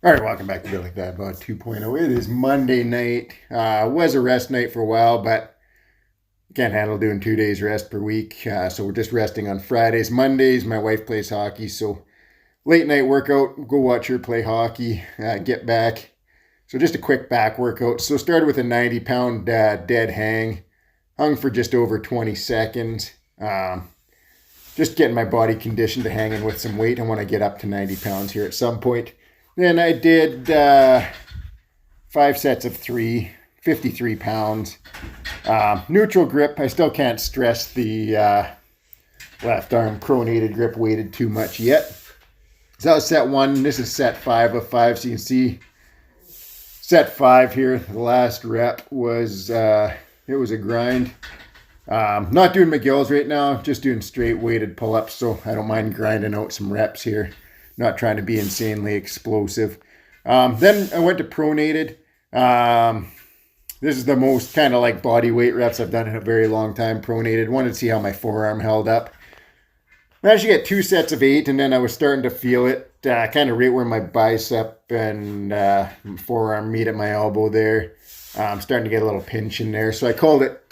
All right, welcome back to Building Bad Bod 2.0. It is Monday night. Was a rest night for a while, but can't handle doing 2 days rest per week. So we're just resting on Fridays. Mondays, my wife plays hockey, so late night workout, go watch her play hockey, get back. So just a quick back workout. So started with a 90-pound dead hang, hung for just over 20 seconds. Just getting my body conditioned to hanging with some weight. I want to get up to 90 pounds here at some point. Then I did 5 sets of 3, 53 pounds. Neutral grip. I still can't stress the left arm pronated grip weighted too much yet. So that was set 1. This is set 5 of 5. So you can see set 5 here. The last rep was, it was a grind. Not doing McGill's right now, just doing straight weighted pull-ups. So I don't mind grinding out some reps here. Not trying to be insanely explosive. Then I went to pronated. This is the most kind of like body weight reps I've done in a very long time. Pronated. Wanted to see how my forearm held up. Managed to get 2 sets of 8, and then I was starting to feel it kind of right where my bicep and forearm meet at my elbow there. I'm starting to get a little pinch in there. So I called it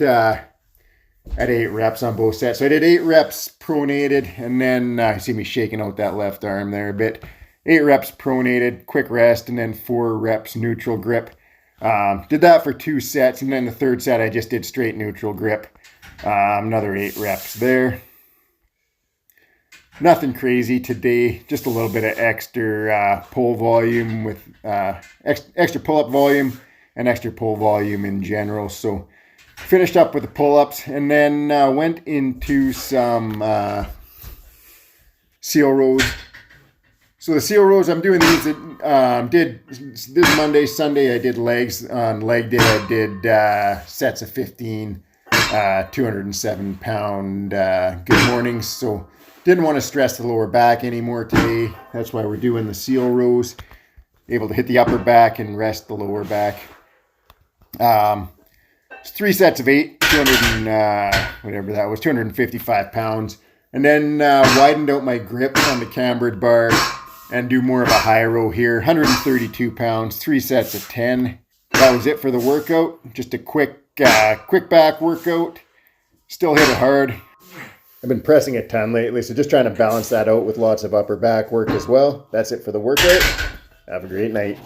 at 8 reps on both sets. So I did 8 reps pronated, and then you see me shaking out that left arm there a bit. 8 reps pronated, quick rest, and then 4 reps neutral grip. Did that for 2 sets, and then the third set I just did straight neutral grip. Another 8 reps there. Nothing crazy today, just a little bit of extra pull volume with extra pull-up volume and extra pull volume in general. So finished up with the pull-ups, and then went into some seal rows. So the seal rows, I'm doing these, did this Monday, Sunday, I did legs. On leg day, I did sets of 15, 207-pound good mornings. So didn't want to stress the lower back anymore today. That's why we're doing the seal rows. Able to hit the upper back and rest the lower back. It's 3 sets of 8, 200 and, whatever that was, 255 pounds. And then widened out my grip on the cambered bar and do more of a high row here. 132 pounds, 3 sets of 10. That was it for the workout. Just a quick back workout. Still hit it hard. I've been pressing a ton lately, so just trying to balance that out with lots of upper back work as well. That's it for the workout. Have a great night.